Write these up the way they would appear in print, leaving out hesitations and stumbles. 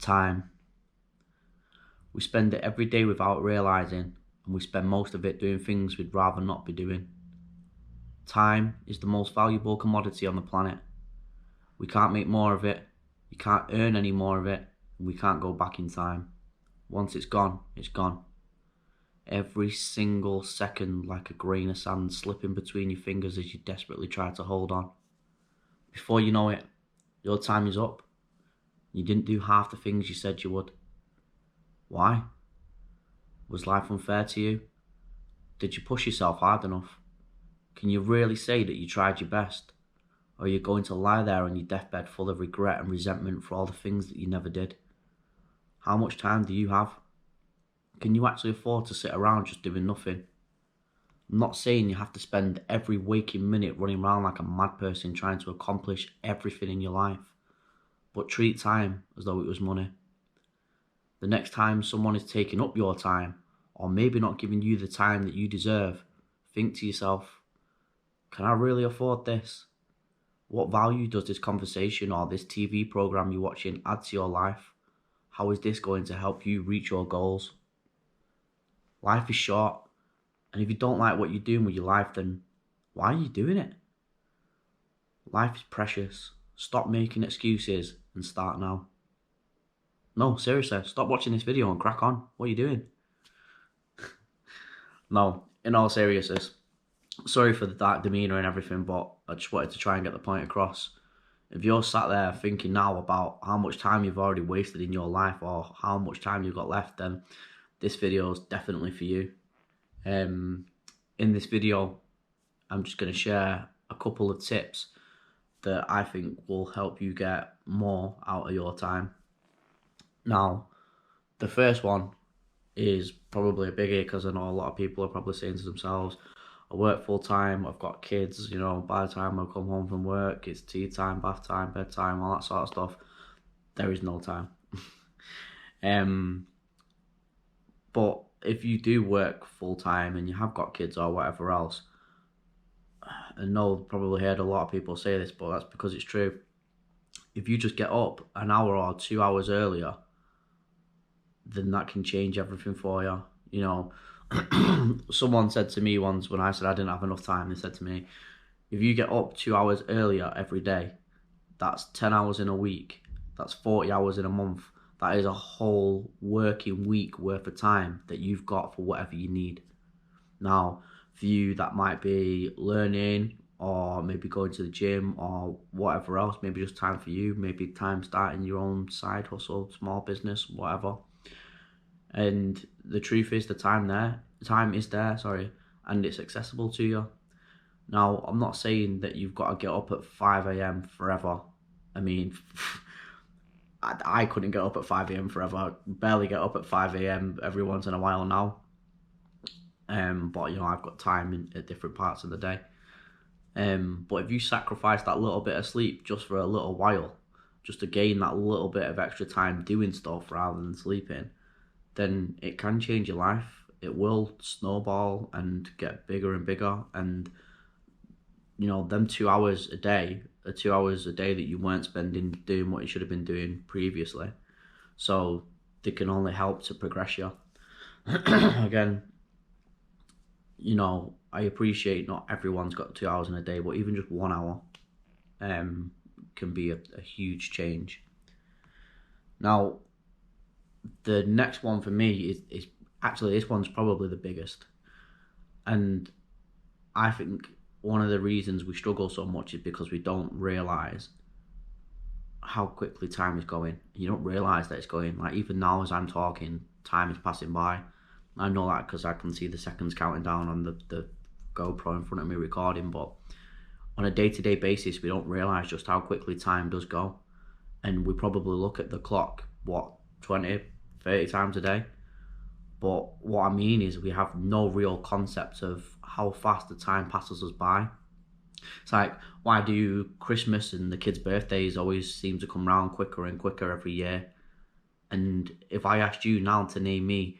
Time. We spend it every day without realising, and we spend most of it doing things we'd rather not be doing. Time is the most valuable commodity on the planet. We can't make more of it, you can't earn any more of it, and we can't go back in time. Once it's gone, it's gone. Every single second like a grain of sand slipping between your fingers as you desperately try to hold on. Before you know it, your time is up. You didn't do half the things you said you would. Why? Was life unfair to you? Did you push yourself hard enough? Can you really say that you tried your best? Or are you going to lie there on your deathbed full of regret and resentment for all the things that you never did? How much time do you have? Can you actually afford to sit around just doing nothing? I'm not saying you have to spend every waking minute running around like a mad person trying to accomplish everything in your life, but treat time as though it was money. The next time someone is taking up your time, or maybe not giving you the time that you deserve, think to yourself, can I really afford this? What value does this conversation or this TV program you're watching add to your life? How is this going to help you reach your goals? Life is short, and if you don't like what you're doing with your life, then why are you doing it? Life is precious. Stop making excuses and start now. No, seriously, stop watching this video and crack on. What are you doing? No, in all seriousness, sorry for the dark demeanour and everything, but I just wanted to try and get the point across. If you're sat there thinking now about how much time you've already wasted in your life or how much time you've got left, then this video is definitely for you. In this video, I'm just going to share a couple of tips that I think will help you get more out of your time. Now, the first one is probably a biggie because I know a lot of people are probably saying to themselves, I work full time, I've got kids, by the time I come home from work, it's tea time, bath time, bedtime, all that sort of stuff. There is no time. But if you do work full time and you have got kids or whatever else, I know I've probably heard a lot of people say this, but that's because it's true. If you just get up an hour or 2 hours earlier, then that can change everything for you. Someone said to me once when I said I didn't have enough time, they said to me, if you get up 2 hours earlier every day, that's 10 hours in a week, that's 40 hours in a month. That is a whole working week worth of time that you've got for whatever you need. Now, for you, that might be learning or maybe going to the gym or whatever else, maybe just time for you, maybe time starting your own side hustle, small business, whatever. And the truth is the time is there, and it's accessible to you. Now, I'm not saying that you've got to get up at 5 a.m. forever. I mean, I couldn't get up at 5 a.m. forever. I barely get up at 5 a.m. every once in a while now. But I've got time at different parts of the day. But if you sacrifice that little bit of sleep just for a little while, just to gain that little bit of extra time doing stuff rather than sleeping, then it can change your life. It will snowball and get bigger and bigger. And, them 2 hours a day are 2 hours a day that you weren't spending doing what you should have been doing previously. So they can only help to progress you. Again, I appreciate not everyone's got 2 hours in a day, but even just 1 hour can be a huge change. Now, the next one for me is actually, this one's probably the biggest. And I think one of the reasons we struggle so much is because we don't realise how quickly time is going. You don't realise that it's going. Like, even now as I'm talking, time is passing by. I know that because I can see the seconds counting down on the GoPro in front of me recording, but on a day-to-day basis, we don't realise just how quickly time does go. And we probably look at the clock, 20, 30 times a day. But what I mean is we have no real concept of how fast the time passes us by. It's like, why do Christmas and the kids' birthdays always seem to come round quicker and quicker every year? And if I asked you now to name me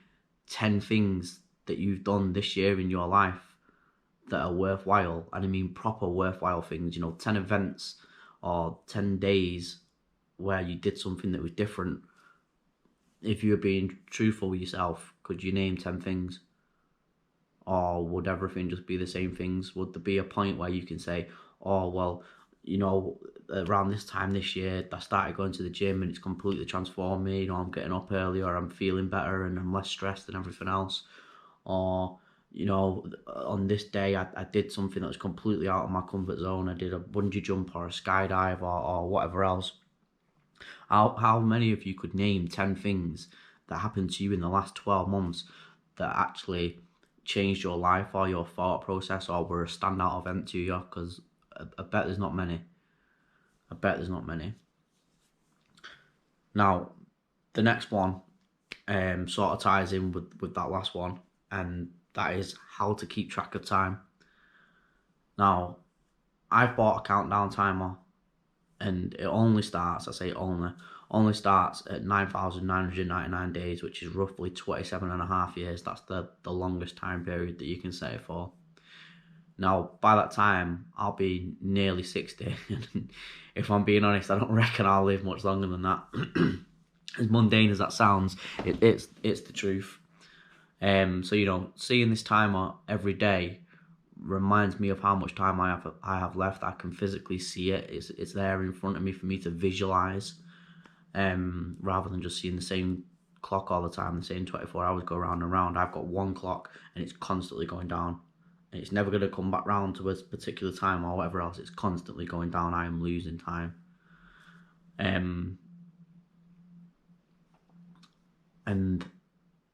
10 things that you've done this year in your life that are worthwhile, and I mean proper worthwhile things, 10 events or 10 days where you did something that was different, if you were being truthful with yourself, could you name 10 things? Or would everything just be the same things? Would there be a point where you can say, oh, well, you know, around this time this year, I started going to the gym and it's completely transformed me. You know, I'm getting up earlier, I'm feeling better and I'm less stressed and everything else. Or, you know, on this day, I did something that was completely out of my comfort zone. I did a bungee jump or a skydive or whatever else. How many of you could name 10 things that happened to you in the last 12 months that actually changed your life or your thought process or were a standout event to you? Because I bet there's not many. I bet there's not many. Now, the next one sort of ties in with that last one, and that is how to keep track of time. Now, I've bought a countdown timer, and it only starts, I say only starts at 9,999 days, which is roughly 27.5 years. That's the longest time period that you can set it for. Now, by that time, I'll be nearly 60. If I'm being honest, I don't reckon I'll live much longer than that. As mundane as that sounds, it's the truth. So, you know, seeing this timer every day reminds me of how much time I have left. I can physically see it. It's there in front of me for me to visualize, rather than just seeing the same clock all the time, the same 24 hours go round and round. I've got one clock and it's constantly going down. And it's never going to come back round to a particular time or whatever else. It's constantly going down. I am losing time. And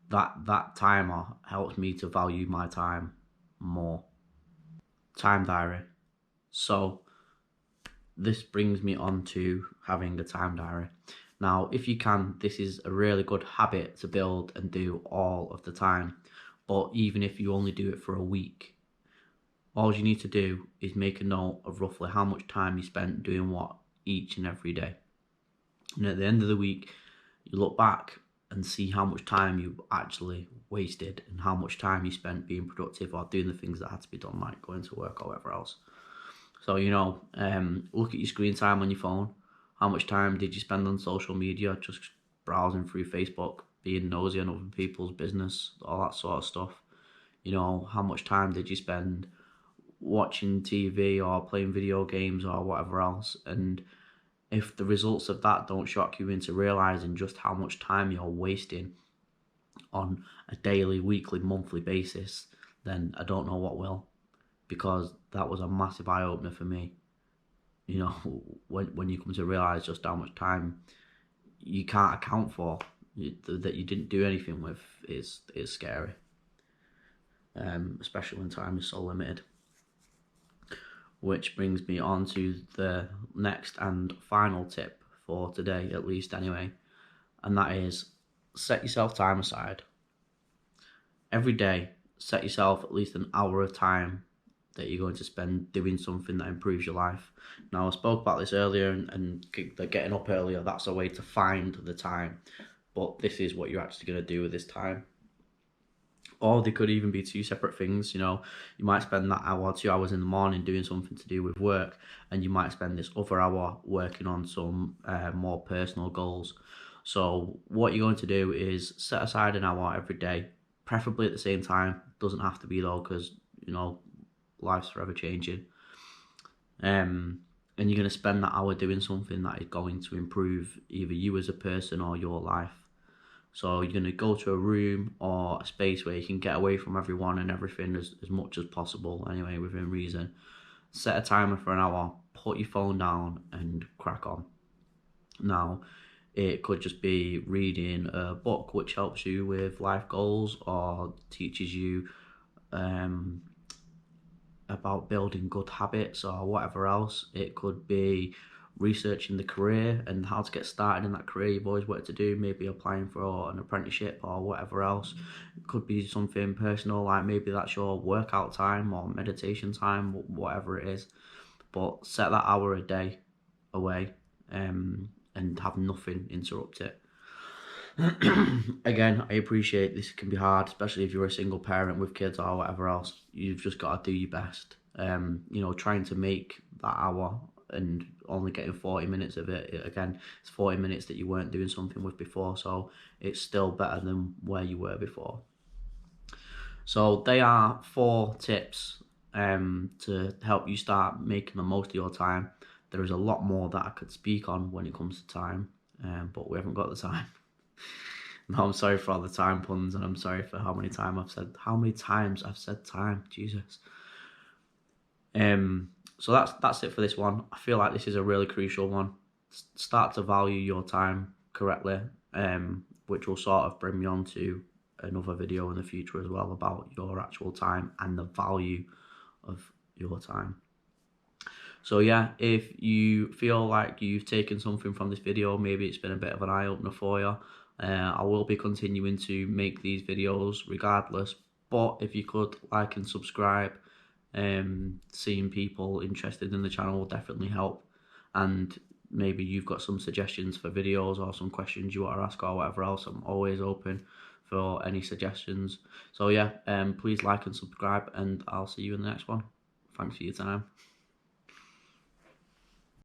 that timer helps me to value my time more. Time diary. So this brings me on to having a time diary. Now, if you can, this is a really good habit to build and do all of the time. But even if you only do it for a week, all you need to do is make a note of roughly how much time you spent doing what each and every day. And at the end of the week, you look back and see how much time you actually wasted and how much time you spent being productive or doing the things that had to be done, like going to work or whatever else. So, you know, look at your screen time on your phone. How much time did you spend on social media, just browsing through Facebook, being nosy on other people's business, all that sort of stuff? You know, how much time did you spend watching TV or playing video games or whatever else? And if the results of that don't shock you into realizing just how much time you're wasting on a daily, weekly, monthly basis, then I don't know what will, because that was a massive eye-opener for me. You know, when you come to realize just how much time you can't account for, that you didn't do anything with, is scary. Especially when time is so limited. Which brings me on to the next and final tip for today, at least anyway, and that is set yourself time aside. Every day, set yourself at least an hour of time that you're going to spend doing something that improves your life. Now, I spoke about this earlier, and getting up earlier, that's a way to find the time, but this is what you're actually going to do with this time. Or they could even be two separate things. You know, you might spend that hour, 2 hours in the morning doing something to do with work, and you might spend this other hour working on some more personal goals. So what you're going to do is set aside an hour every day, preferably at the same time. Doesn't have to be though, because, you know, life's forever changing. And you're going to spend that hour doing something that is going to improve either you as a person or your life. So you're going to go to a room or a space where you can get away from everyone and everything as much as possible, anyway, within reason. Set a timer for an hour, put your phone down and crack on. Now, it could just be reading a book which helps you with life goals or teaches you about building good habits or whatever else. It could be researching the career and how to get started in that career you've always wanted to do, maybe applying for an apprenticeship or whatever else. It could be something personal, like maybe that's your workout time or meditation time, whatever it is. But set that hour a day away and have nothing interrupt it. Again, I appreciate this can be hard, especially if you're a single parent with kids or whatever else. You've just got to do your best. You know, trying to make that hour and only getting 40 minutes of it, again, it's 40 minutes that you weren't doing something with before, so it's still better than where you were before. So they are 4 tips to help you start making the most of your time. There is a lot more that I could speak on when it comes to time, but we haven't got the time. No, I'm sorry for all the time puns, and I'm sorry for how many times I've said time. Jesus. So that's it for this one. I feel like this is a really crucial one. Start to value your time correctly, which will sort of bring me on to another video in the future as well about your actual time and the value of your time. So yeah, if you feel like you've taken something from this video, maybe it's been a bit of an eye-opener for you, I will be continuing to make these videos regardless, but if you could like and subscribe, seeing people interested in the channel will definitely help. And maybe you've got some suggestions for videos or some questions you want to ask or whatever else, I'm always open for any suggestions. So yeah, please like and subscribe, and I'll see you in the next one. Thanks for your time.